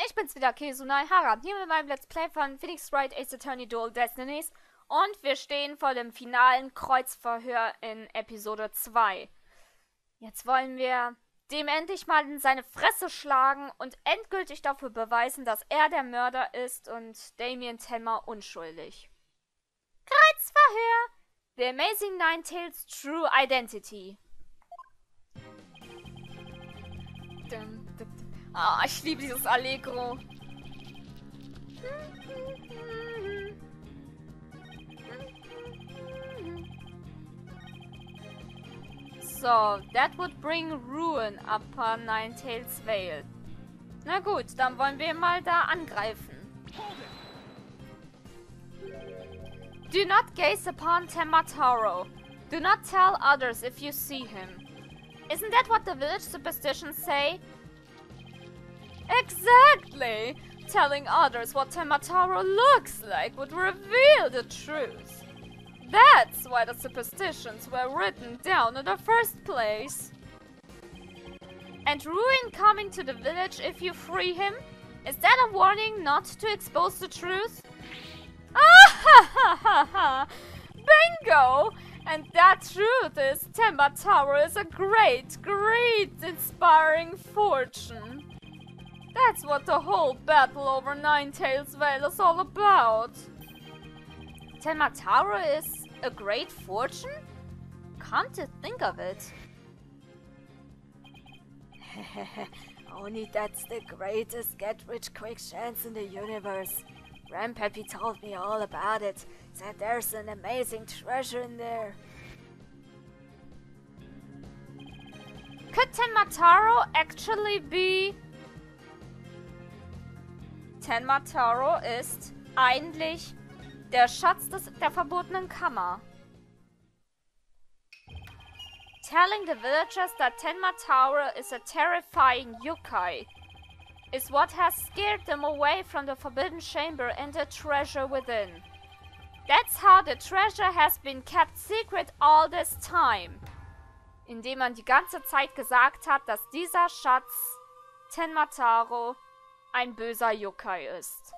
ich bin's wieder, Kesunai Harab, hier mit meinem Let's Play von Phoenix Wright Ace Attorney Dual Destinies und wir stehen vor dem finalen Kreuzverhör in Episode 2. Jetzt wollen wir dem endlich mal in seine Fresse schlagen und endgültig dafür beweisen, dass er der Mörder ist und Damien Tenma unschuldig. Kreuzverhör! The Amazing Nine-Tails True Identity. Ah, ich liebe dieses Allegro. So, that would bring ruin upon Nine-Tails Vale. Na gut, dann wollen wir mal da angreifen. Do not gaze upon Temataro. Do not tell others if you see him. Isn't that what the village superstitions say? Exactly! Telling others what Temataro looks like would reveal the truth. That's why the superstitions were written down in the first place. And ruin coming to the village if you free him? Is that a warning not to expose the truth? Ah ha ha ha ha! Bingo! And that truth is Temataro is a great, inspiring fortune. That's what the whole battle over Nine-Tails Vale is all about. Temataro is a great fortune? Come to think of it. Only that's the greatest get-rich-quick chance in the universe. Grandpappy told me all about it. Said there's an amazing treasure in there. Could Temataro actually be... Temataro ist eigentlich der Schatz der verbotenen Kammer. Telling the villagers that Temataro is a terrifying yokai is what has scared them away from the forbidden chamber and the treasure within. That's how the treasure has been kept secret all this time. Indem man die ganze Zeit gesagt hat, dass dieser Schatz Temataro ein böser Yokai ist.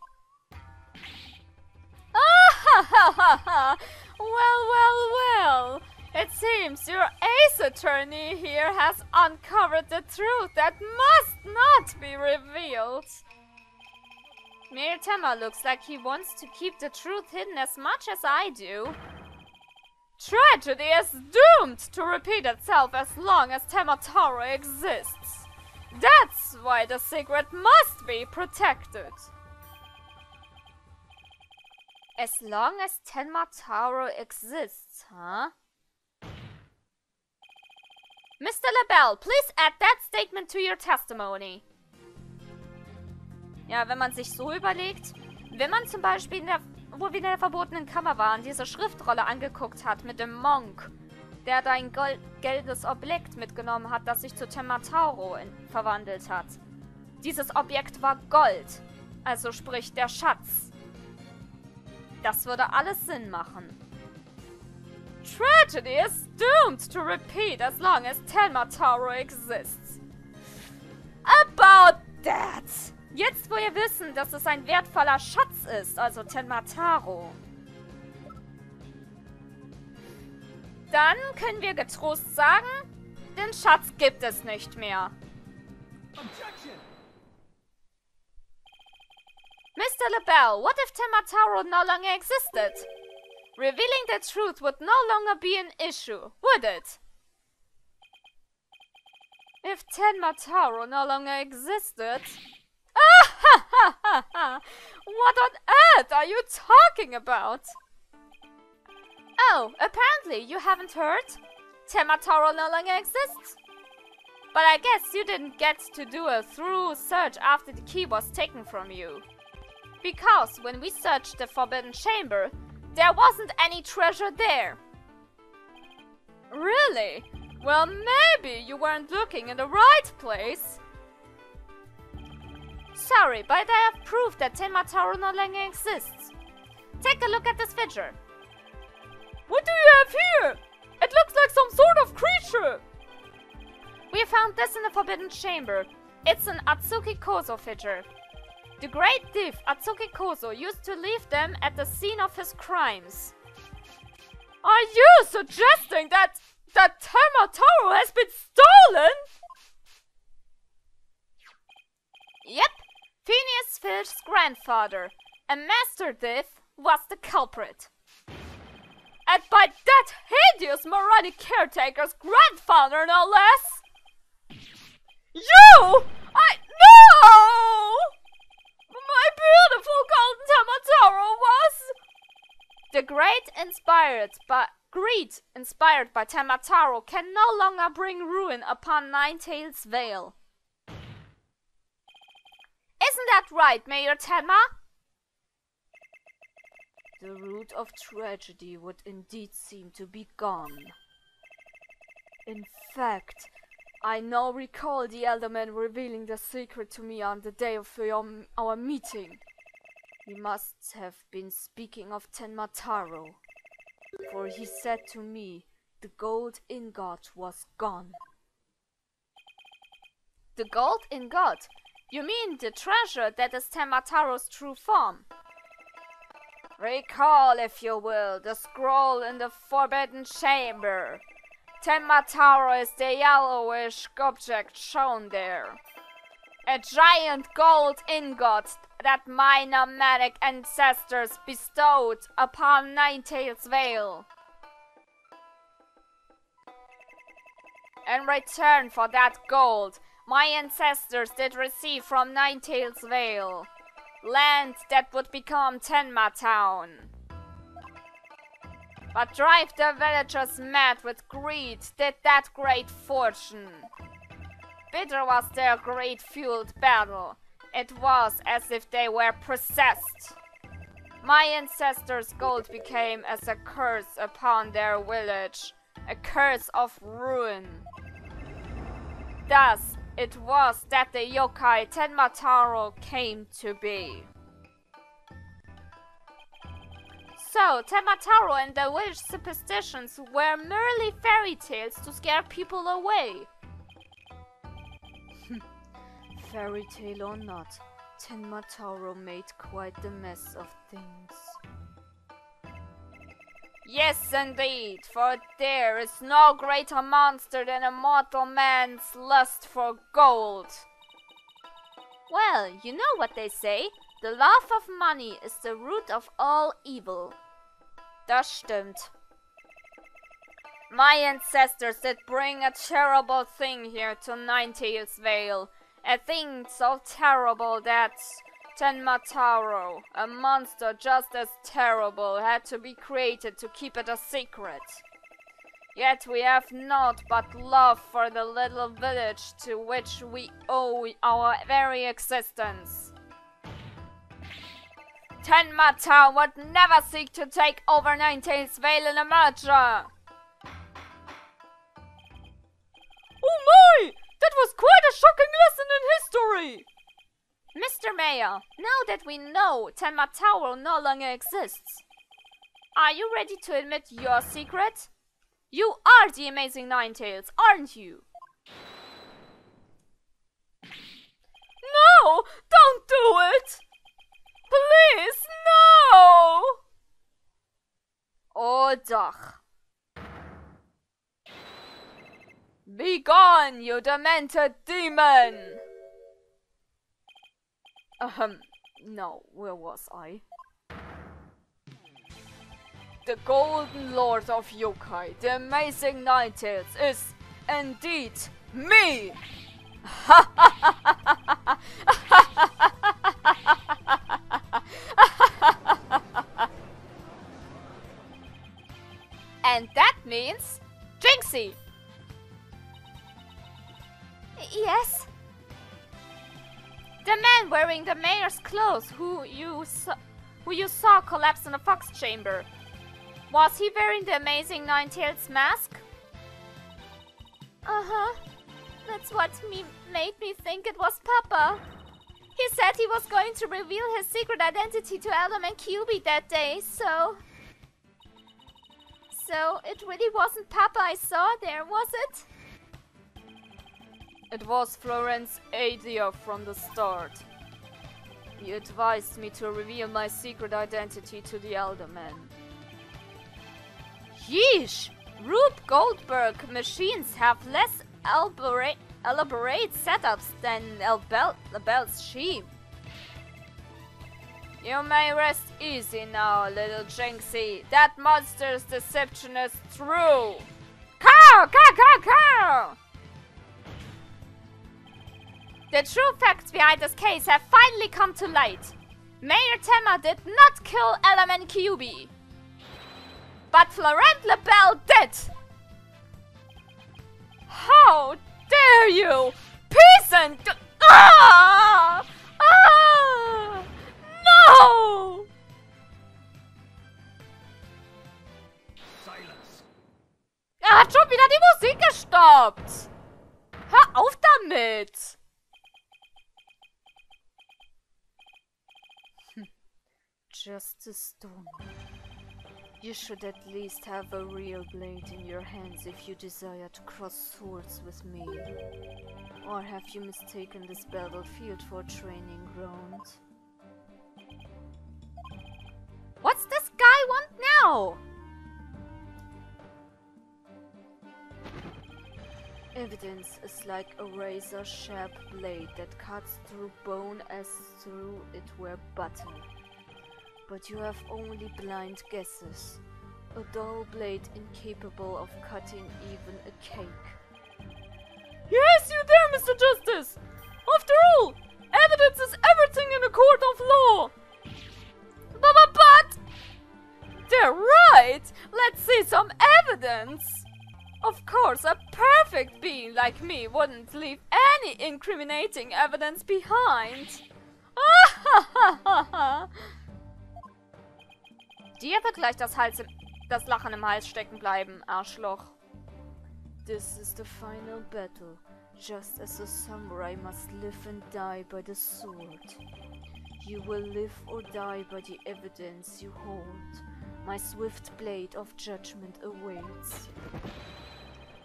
Ah, well. It seems your ace attorney here has uncovered the truth that must not be revealed. Mayor Tenma looks like he wants to keep the truth hidden as much as I do. Tragedy is doomed to repeat itself as long as Temataro exists. That's why the secret must be protected. As long as Temataro exists, huh? Mr. LaBelle, please add that statement to your testimony. Ja, wenn man sich so überlegt, wenn man zum Beispiel wo wir in der verbotenen Kammer waren, diese Schriftrolle angeguckt hat mit dem Monk, der da ein gelbes Objekt mitgenommen hat, das sich zu Temataro verwandelt hat. Dieses Objekt war Gold, also sprich der Schatz. Das würde alles Sinn machen. Tragedy is doomed to repeat as long as Temataro exists. About that! Jetzt, wo ihr wissen, dass es ein wertvoller Schatz ist, also Temataro, dann können wir getrost sagen, den Schatz gibt es nicht mehr. Objection! Mr. LaBelle, what if Temataro no longer existed? Revealing the truth would no longer be an issue, would it? If Temataro no longer existed... Ah ha ha ha ha! What on earth are you talking about? Oh, apparently you haven't heard? Temataro no longer exists? But I guess you didn't get to do a thorough search after the key was taken from you. Because when we searched the Forbidden Chamber, there wasn't any treasure there. Really? Well, maybe you weren't looking in the right place. Sorry, but I have proof that Temataro no longer exists. Take a look at this figure. What do you have here? It looks like some sort of creature. We found this in the Forbidden Chamber. It's an Atsuki Kozo figure. The great thief Atsuki Kozo used to leave them at the scene of his crimes. Are you suggesting that Temataro has been stolen? Yep, Phineas Fish's grandfather, a master thief, was the culprit. And by that hideous Marani caretaker's grandfather, no less? You! No! My beautiful golden Temataro was... The greed inspired by Temataro can no longer bring ruin upon Nine-Tails Vale. Isn't that right, Mayor Tenma? The root of tragedy would indeed seem to be gone. In fact, I now recall the elder man revealing the secret to me on the day of our meeting. He must have been speaking of Tenmataro, for he said to me the gold ingot was gone. The gold ingot? You mean the treasure that is Temataro's true form? Recall, if you will, the scroll in the Forbidden Chamber. Temataro is the yellowish object shown there. A giant gold ingot that my nomadic ancestors bestowed upon Nine-Tails Vale. In return for that gold, my ancestors did receive from Nine-Tails Vale land that would become Tenma Town. But drive the villagers mad with greed did that great fortune. Bitter was their greed-fueled battle. It was as if they were possessed. My ancestors' gold became as a curse upon their village, a curse of ruin. Thus, it was that the yokai Tenmataro came to be. So, Tenmataro and the village superstitions were merely fairy tales to scare people away. Fairy tale or not, Tenmataro made quite the mess of things. Yes, indeed, for there is no greater monster than a mortal man's lust for gold. Well, you know what they say, the love of money is the root of all evil. Das stimmt. My ancestors did bring a terrible thing here to Nine-Tails Vale, a thing so terrible that Tenmataro, a monster just as terrible, had to be created to keep it a secret. Yet we have naught but love for the little village to which we owe our very existence. Tenmataro would never seek to take over Nine-Tails Vale in a merger! Oh my! That was quite a shocking lesson in history! Mr. Mayor, now that we know Tenmataro no longer exists, are you ready to admit your secret? You are the amazing Nine-Tails, aren't you? No! Don't do it! Please, no! Oh, doch. Be gone, you demented demon! No, where was I? The Golden Lord of Yokai, the amazing Nine-Tails, is indeed me! And that means Jinxie! Yes? The man wearing the mayor's clothes who you saw collapse in the fox chamber. Was he wearing the amazing Nine-Tails mask? Uh-huh. That's what made me think it was Papa. He said he was going to reveal his secret identity to Elderman QB that day, so it really wasn't Papa I saw there, was it? It was Florence's idea from the start. He advised me to reveal my secret identity to the Elder Man. Yeesh! Rube Goldberg machines have less elaborate setups than Bell's sheep. You may rest easy now, little Jinxie. That monster's deception is true. Cow! Cow! Cow! Cow! The true facts behind this case have finally come to light. Mayor Temma did not kill Element QB. But Florent LaBelle did! How dare you! Peasant! Ah! Ah! No! Silence. Er hat schon wieder die Musik gestoppt! Hör auf damit! Just a stone. You should at least have a real blade in your hands if you desire to cross swords with me. Or have you mistaken this battlefield for a training ground? What's this guy want now? Evidence is like a razor-sharp blade that cuts through bone as through it were butter. But you have only blind guesses. A dull blade incapable of cutting even a cake. Yes, you there, Mr. Justice! After all, evidence is everything in a court of law! But... They're right! Let's see some evidence! Of course, a perfect being like me wouldn't leave any incriminating evidence behind. Dir wird gleich das Lachen im Hals stecken bleiben, Arschloch. This is the final battle, just as a samurai must live and die by the sword. You will live or die by the evidence you hold. My swift blade of judgment awaits.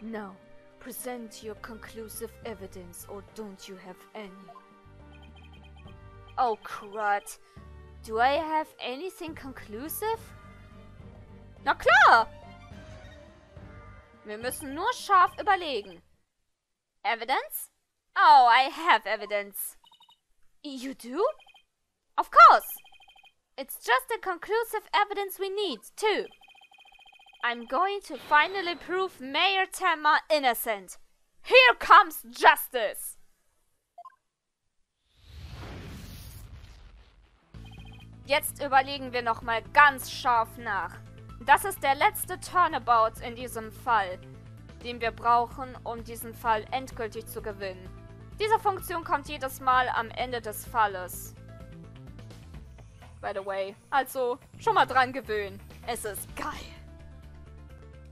Now, present your conclusive evidence, or don't you have any? Oh crud. Do I have anything conclusive? Na klar! Wir müssen nur scharf überlegen. Evidence? Oh, I have evidence. You do? Of course! It's just the conclusive evidence we need, too. I'm going to finally prove Mayor Temma innocent. Here comes justice! Jetzt überlegen wir nochmal ganz scharf nach. Das ist der letzte Turnabout in diesem Fall, den wir brauchen, um diesen Fall endgültig zu gewinnen. Diese Funktion kommt jedes Mal am Ende des Falles. By the way, also schon mal dran gewöhnen. Es ist geil.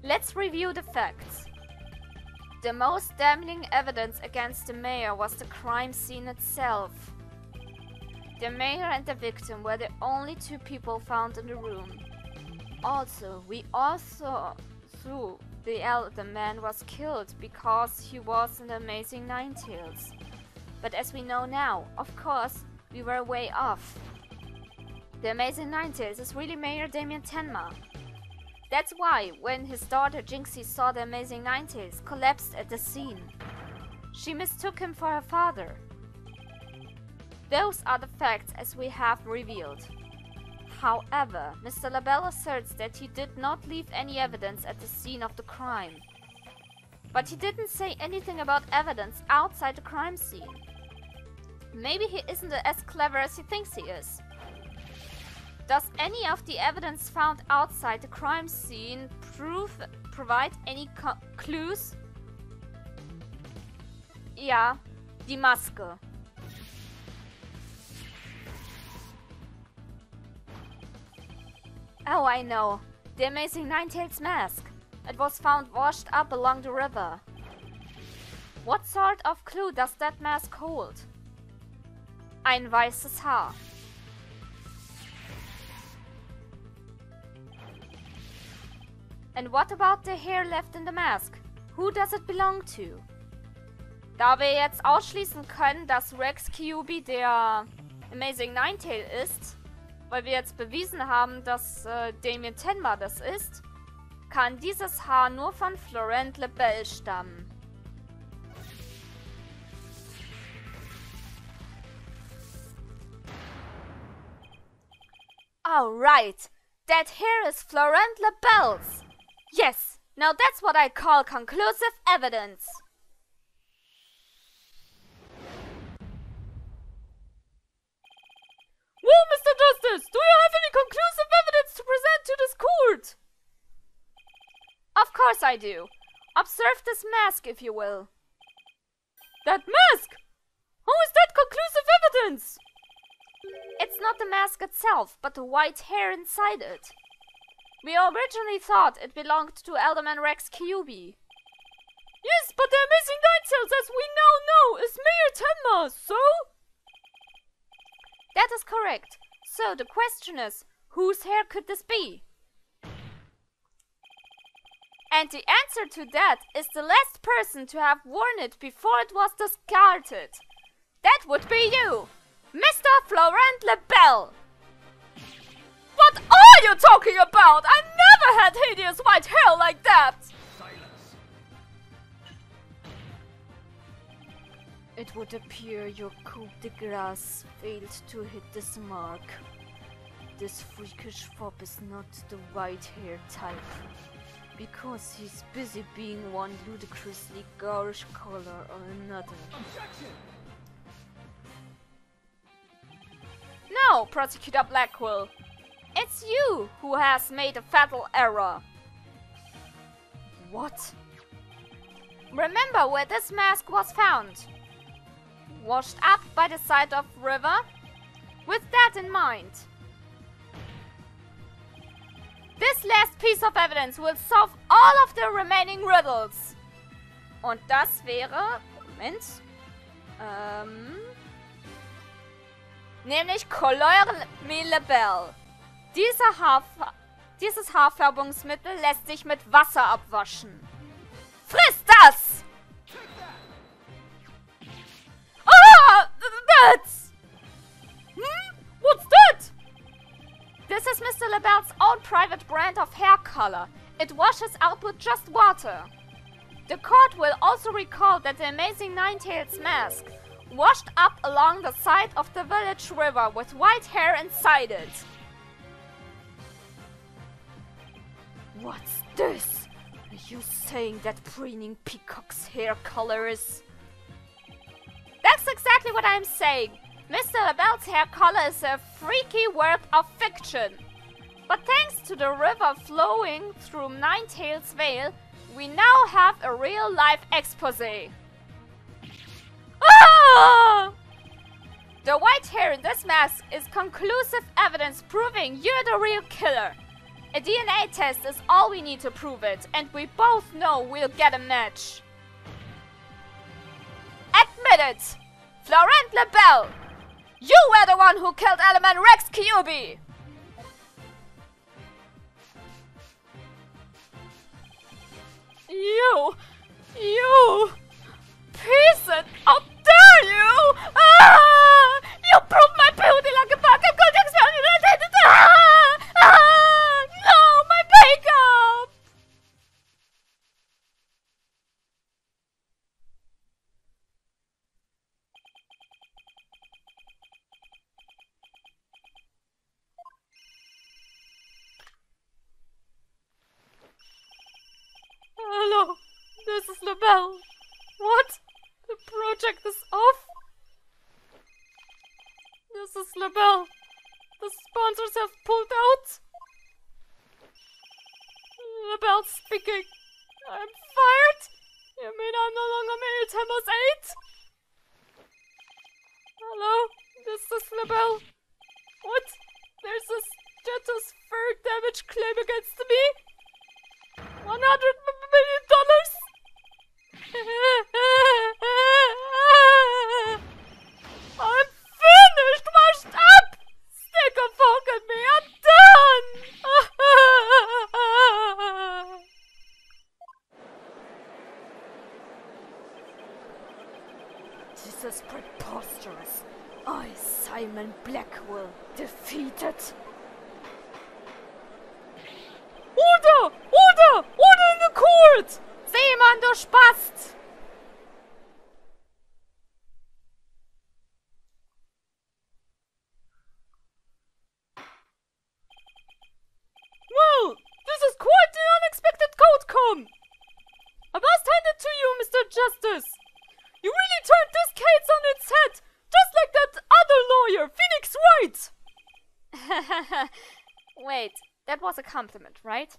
Let's review the facts. The most damning evidence against the mayor was the crime scene itself. The mayor and the victim were the only two people found in the room. Also, we also saw the elder man was killed because he was in the Amazing Nine-Tails. But as we know now, of course, we were way off. The Amazing Nine-Tails is really Mayor Damien Tenma. That's why, when his daughter Jinxie saw the Amazing Nine-Tails, collapsed at the scene. She mistook him for her father. Those are the facts as we have revealed. However, Mr. LaBelle asserts that he did not leave any evidence at the scene of the crime. But he didn't say anything about evidence outside the crime scene. Maybe he isn't as clever as he thinks he is. Does any of the evidence found outside the crime scene provide any clues? Ja, die Maske. Oh, I know. The Amazing Nine-Tails mask. It was found washed up along the river. What sort of clue does that mask hold? Ein weißes Haar. And what about the hair left in the mask? Who does it belong to? Da wir jetzt ausschließen können, dass Rex Kyubi der Amazing Nine-Tails ist, weil wir jetzt bewiesen haben, dass Damien Tenma das ist, kann dieses Haar nur von Florent Lebel stammen. Oh, right. That hair is Florent Lebel's. Yes, now that's what I call conclusive evidence. Well, Mr. Justice, do you have any conclusive evidence to present to this court? Of course I do. Observe this mask, if you will. That mask? How is that conclusive evidence? It's not the mask itself, but the white hair inside it. We originally thought it belonged to Alderman Rex Kyubi. Yes, but the Amazing Nine-Tails, as we now know, is Mayor Tenma, so? That is correct. So the question is, whose hair could this be? And the answer to that is the last person to have worn it before it was discarded. That would be you, Mr. Florent Lebel. What are you talking about? I never had hideous white hair like that! Silence. It would appear your coup de grace failed to hit this mark. This freakish fop is not the white hair type, because he's busy being one ludicrously garish color or another. Objection! No, Prosecutor Blackwell. It's you who has made a fatal error. What? Remember where this mask was found? Washed up by the side of river? With that in mind, this last piece of evidence will solve all of the remaining riddles. Und das wäre... Moment. Nämlich Couleur Lebel. Dieses Haarfärbungsmittel lässt sich mit Wasser abwaschen. Friss das! Ah! That's... What's that? This is Mr. Lebel's own private brand of hair color. It washes out with just water. The court will also recall that the Amazing Nine-Tails mask washed up along the side of the village river with white hair inside it. What's this? Are you saying that preening peacock's hair color is... That's exactly what I'm saying. Mr. Lebel's hair color is a freaky work of fiction. But thanks to the river flowing through Nine-Tails Vale, we now have a real-life exposé. Ah! The white hair in this mask is conclusive evidence proving you're the real killer. A DNA test is all we need to prove it, and we both know we'll get a match. Admit it! Florent Lebel! You were the one who killed Alderman Rex Kyubi! You piece it! How dare you! Ah! You proved my beauty like a bag of good experience! Ah! Ah! No, my makeup! Hello, this is Lebel. What? The project is off? This is Lebel. The sponsors have pulled out. Lebel speaking. I'm fired? You mean I'm no longer Mayor Tenma's aide? Hello, this is Lebel. What? There's a stratospheric damage claim against me? $100 million? I'm finished, washed up! Stick a fork in me, I'm done! This is preposterous. I Simon Blackwell defeated. Oder! Oder! Oder in the court! Simon, du Spast! Well, this is quite the unexpected outcome. I must hand it to you, Mr. Justice. You really turned this case on its head, just like that other lawyer, Phoenix Wright. Wait, that was a compliment, right?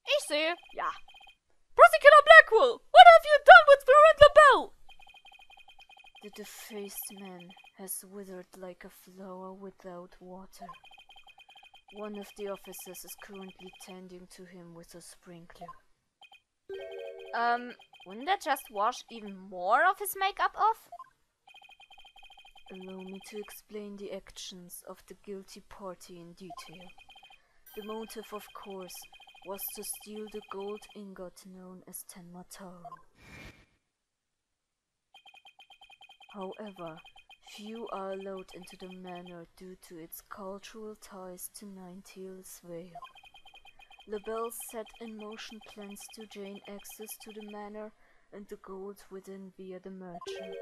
Ich sehe, ja. Prosecutor Blackwell, what have you done with Florent LaBelle? The defaced man has withered like a flower without water. One of the officers is currently tending to him with a sprinkler. Wouldn't that just wash even more of his makeup off? Allow me to explain the actions of the guilty party in detail. The motive, of course, was to steal the gold ingot known as Tenmataro. However, few are allowed into the manor due to its cultural ties to Nine-Tails Vale. LaBelle set in motion plans to gain access to the manor and the gold within via the merchant.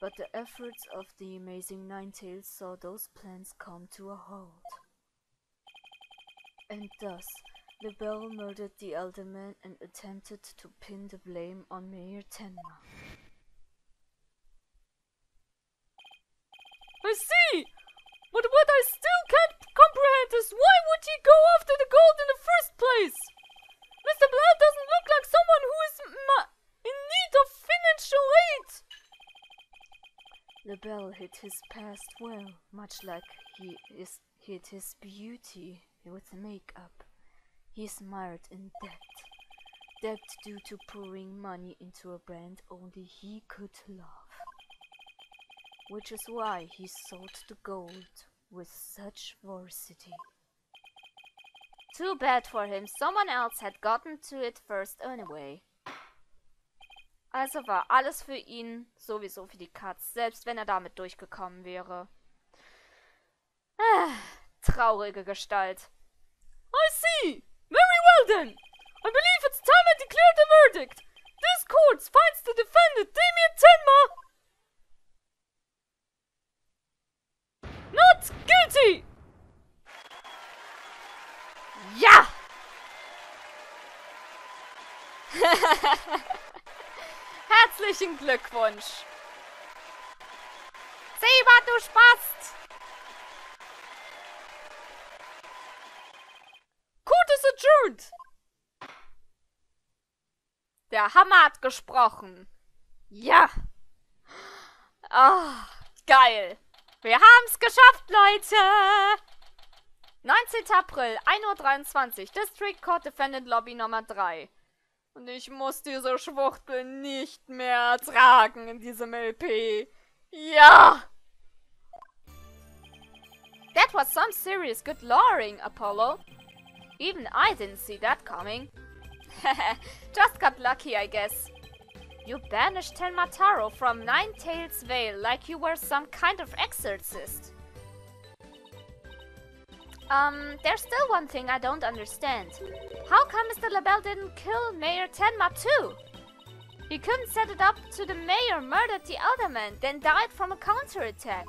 But the efforts of the amazing Nine-Tails saw those plans come to a halt. And thus, LaBelle murdered the elder man and attempted to pin the blame on Mayor Tenma. I see! But what I still can't comprehend is why would he go after the gold in the first place? Mr. Bleibt doesn't look like someone who is in need of financial aid! LaBelle hid his past well, much like he hid his beauty with makeup. He is mired in debt. Debt due to pouring money into a brand only he could love. Which is why he sought the gold with such voracity. Too bad for him, someone else had gotten to it first anyway. Also war alles für ihn sowieso für die Katz, selbst wenn damit durchgekommen wäre. Traurige Gestalt. I see! Very well then! I believe it's time I declare the verdict! This court finds the defendant, Damien Tenma, not guilty! Ja! Herzlichen Glückwunsch! Simon, du Spast! Court is adjourned! Der Hammer hat gesprochen. Ja! Ah, geil! Wir haben's geschafft, Leute! 19. April, 1:23 Uhr, District Court Defendant Lobby Nummer 3. Und ich muss diese Schwuchtel nicht mehr ertragen in diesem LP. Ja! That was some serious good lawyering, Apollo. Even I didn't see that coming. Just got lucky, I guess. You banished Tenmataro from Nine-Tails Vale like you were some kind of exorcist. There's still one thing I don't understand. How come Mr. LaBelle didn't kill Mayor Tenma too? He couldn't set it up to the mayor murdered the alderman, then died from a counterattack.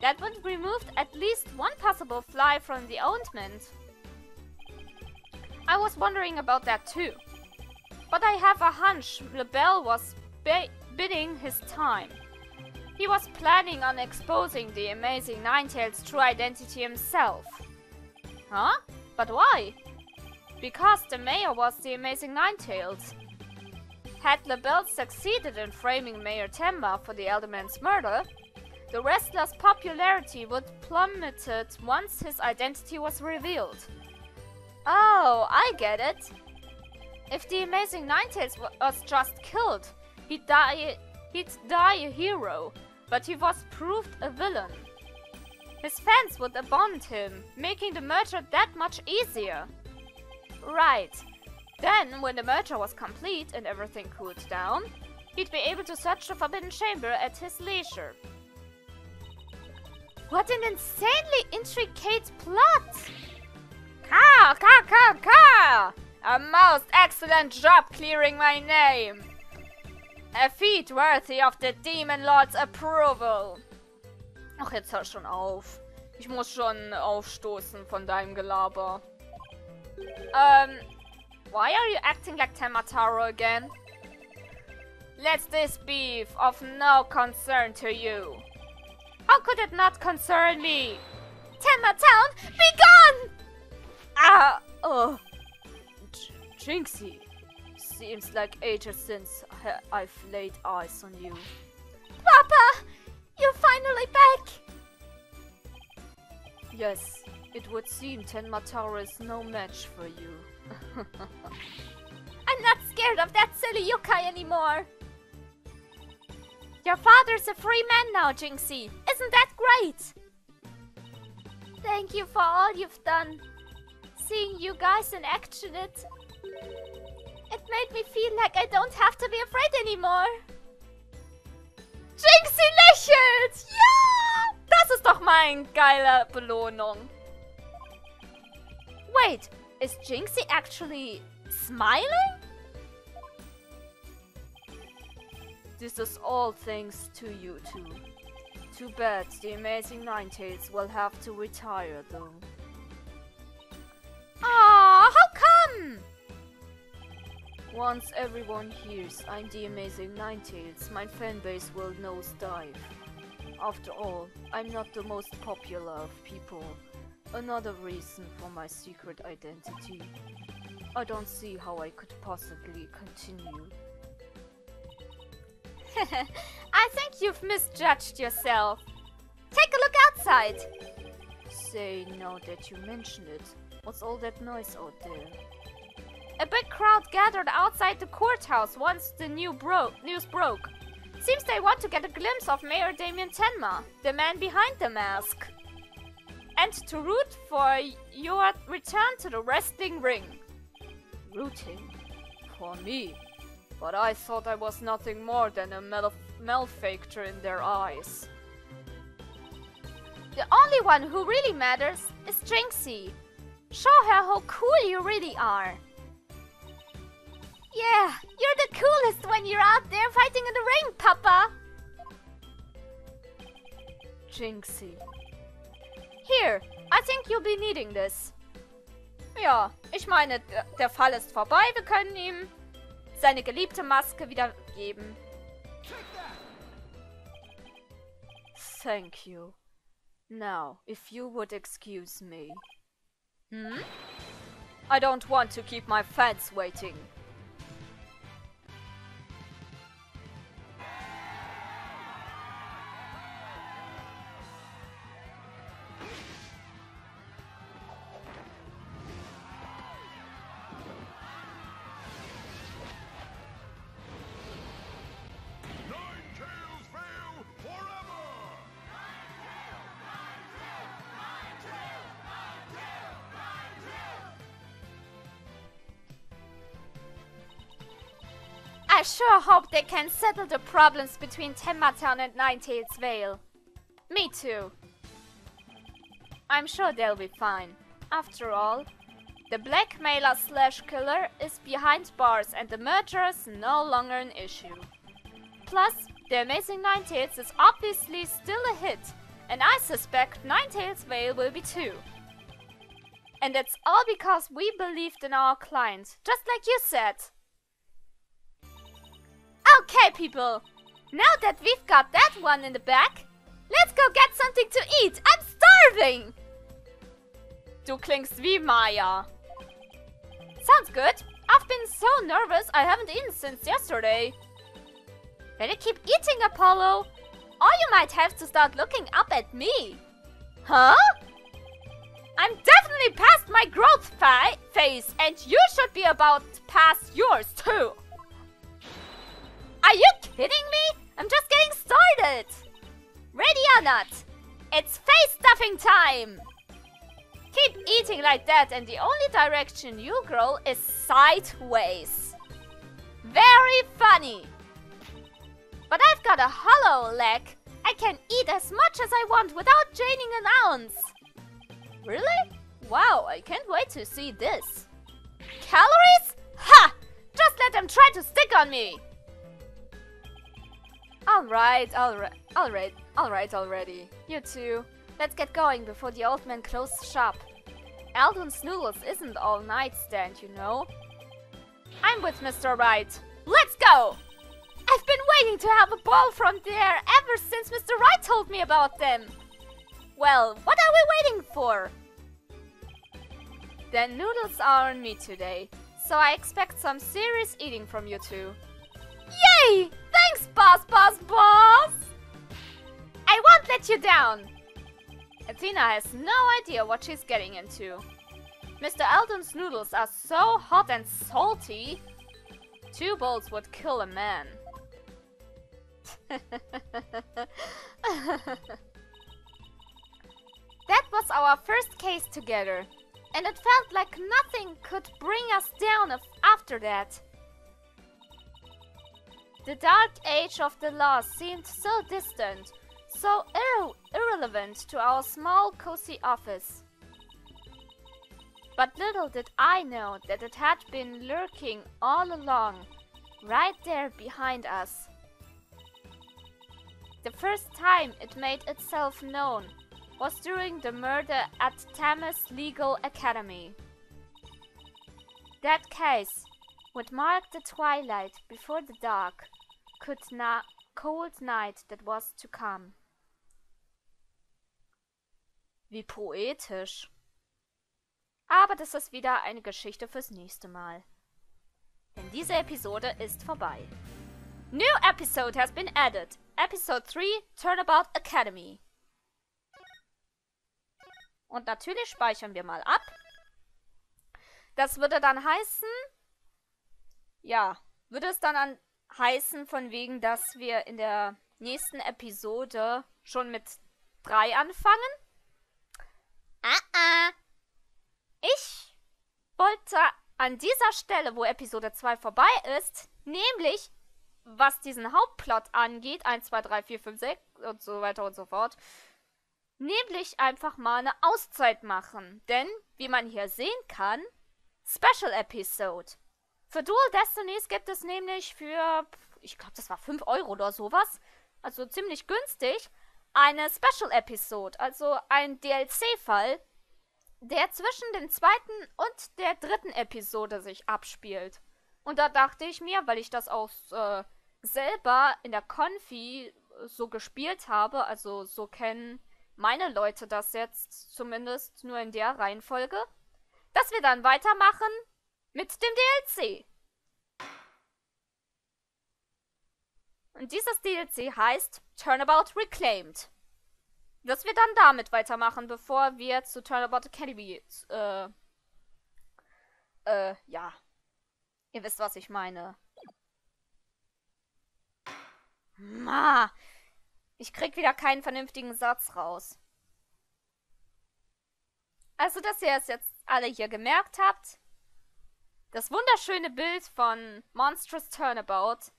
That would remove at least one possible fly from the ointment. I was wondering about that too. But I have a hunch LaBelle was biding his time. He was planning on exposing the amazing Nine-Tails' true identity himself. Huh? But why? Because the mayor was the amazing Nine-Tails. Had LaBelle succeeded in framing Mayor Temba for the Elderman's murder, the wrestler's popularity would plummeted once his identity was revealed. Oh, I get it. If the amazing Nine-Tails was just killed, he'd die a hero, but he was proved a villain. His fans would abandon him, making the merger that much easier. Right. Then, when the merger was complete and everything cooled down, he'd be able to search the Forbidden Chamber at his leisure. What an insanely intricate plot! Ka! A most excellent job clearing my name! A feat worthy of the Demon Lord's approval! Ach, jetzt hör schon auf. Ich muss schon aufstoßen von deinem Gelaber. Why are you acting like Temataro again? Let this be of no concern to you. How could it not concern me? Tenma Town, be gone! Jinxie. Seems like ages since I've laid eyes on you. Papa! You're finally back! Yes, it would seem Tenmataro is no match for you. I'm not scared of that silly yokai anymore! Your father's a free man now, Jinxie! Isn't that great? Thank you for all you've done. Seeing you guys in action, it made me feel like I don't have to be afraid anymore. Jinxie lächelt! Ja! Das ist doch meine geile Belohnung. Wait, is Jinxie actually smiling? This is all thanks to you two. Too bad the amazing Nine-Tails will have to retire though. Aww, how come? Once everyone hears I'm the amazing Nine-Tails, my fanbase will nosedive. After all, I'm not the most popular of people. Another reason for my secret identity. I don't see how I could possibly continue. I think you've misjudged yourself. Take a look outside. Say, now that you mention it, what's all that noise out there? A big crowd gathered outside the courthouse once the news broke. Seems they want to get a glimpse of Mayor Damien Tenma, the man behind the mask. And to root for your return to the wrestling ring. Rooting? For me? But I thought I was nothing more than a malefactor in their eyes. The only one who really matters is Jinxie. Show her how cool you really are. Yeah, you're the coolest when you're out there fighting in the ring, Papa! Jinxie. Here, I think you'll be needing this. Ja, ich meine, der Fall ist vorbei. Wir können ihm seine geliebte Maske wieder geben. Thank you. Now, if you would excuse me. I don't want to keep my fans waiting. I sure hope they can settle the problems between Tenma Town and Nine-Tails Vale. Me too. I'm sure they'll be fine. After all, the blackmailer / killer is behind bars and the murderer's no longer an issue. Plus, the amazing Nine-Tails is obviously still a hit, and I suspect Nine-Tails Vale will be too. And it's all because we believed in our client, just like you said. Okay, people, now that we've got that one in the back, let's go get something to eat. I'm starving! Du klingst wie Maya. Sounds good. I've been so nervous I haven't eaten since yesterday. Better keep eating, Apollo, or you might have to start looking up at me. Huh? I'm definitely past my growth phase, and you should be about past yours too. Are you kidding me? I'm just getting started! Ready or not, it's face stuffing time! Keep eating like that and the only direction you grow is sideways. Very funny! But I've got a hollow leg I can eat as much as I want without gaining an ounce. Really? Wow, I can't wait to see this. Calories? Ha! Just let them try to stick on me. Alright already. You two, let's get going before the old man closes shop. Aldon's Noodles isn't all nightstand, you know. I'm with Mr. Wright. Let's go! I've been waiting to have a ball from there ever since Mr. Wright told me about them. Well, what are we waiting for? Then noodles are on me today, so I expect some serious eating from you two. Yay! Thanks, boss! I won't let you down! Athena has no idea what she's getting into. Mr. Eldon's noodles are so hot and salty. 2 bowls would kill a man. That was our first case together, and it felt like nothing could bring us down after that. The dark age of the law seemed so distant, so irrelevant to our small, cozy office. But little did I know that it had been lurking all along, right there behind us. The first time it made itself known was during the murder at Thames Legal Academy. That case would mark the twilight before the dark, cold night that was to come. Wie poetisch. Aber das ist wieder eine Geschichte fürs nächste Mal. Denn diese Episode ist vorbei. New episode has been added. Episode 3, Turnabout Academy. Und natürlich speichern wir mal ab. Das würde dann heißen... Ja, würde es dann heißen von wegen, dass wir in der nächsten Episode schon mit 3 anfangen? Ich wollte an dieser Stelle, wo Episode 2 vorbei ist, nämlich, was diesen Hauptplot angeht, 1, 2, 3, 4, 5, 6 und so weiter und so fort, nämlich einfach mal eine Auszeit machen. Denn, wie man hier sehen kann, Special Episode. Für Dual Destinies gibt es nämlich für, ich glaube, das war 5 € oder sowas, also ziemlich günstig, eine Special Episode, also ein DLC-Fall, der zwischen dem 2. und der 3. Episode sich abspielt. Und da dachte ich mir, weil ich das auch selber in der Konfi so gespielt habe, also so kennen meine Leute das jetzt zumindest nur in der Reihenfolge, dass wir dann weitermachen mit dem DLC. Und dieses DLC heißt Turnabout Reclaimed. Dass wir dann damit weitermachen, bevor wir zu Turnabout Academy, ja. Ihr wisst, was ich meine. Ich krieg wieder keinen vernünftigen Satz raus. Also, dass ihr es jetzt alle hier gemerkt habt, das wunderschöne Bild von Monstrous Turnabout,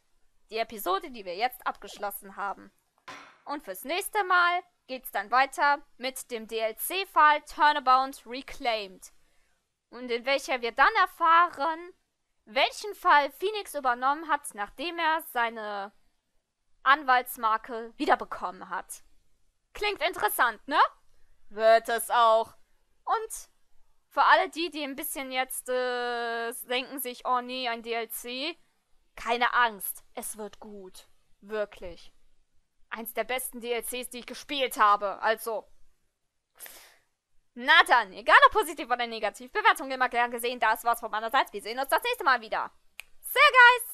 die Episode, die wir jetzt abgeschlossen haben. Und fürs nächste Mal geht's dann weiter mit dem DLC-Fall Turnabout Reclaimed. Und in welcher wir dann erfahren, welchen Fall Phoenix übernommen hat, nachdem er seine Anwaltsmarke wiederbekommen hat. Klingt interessant, ne? Wird es auch. Und für alle die ein bisschen jetzt denken sich, oh nee, ein DLC, keine Angst, es wird gut. Wirklich. Eins der besten DLCs, die ich gespielt habe. Also. Na dann, egal ob positiv oder negativ, Bewertung immer gern gesehen. Das war's von meiner Seite. Wir sehen uns das nächste Mal wieder. See you guys!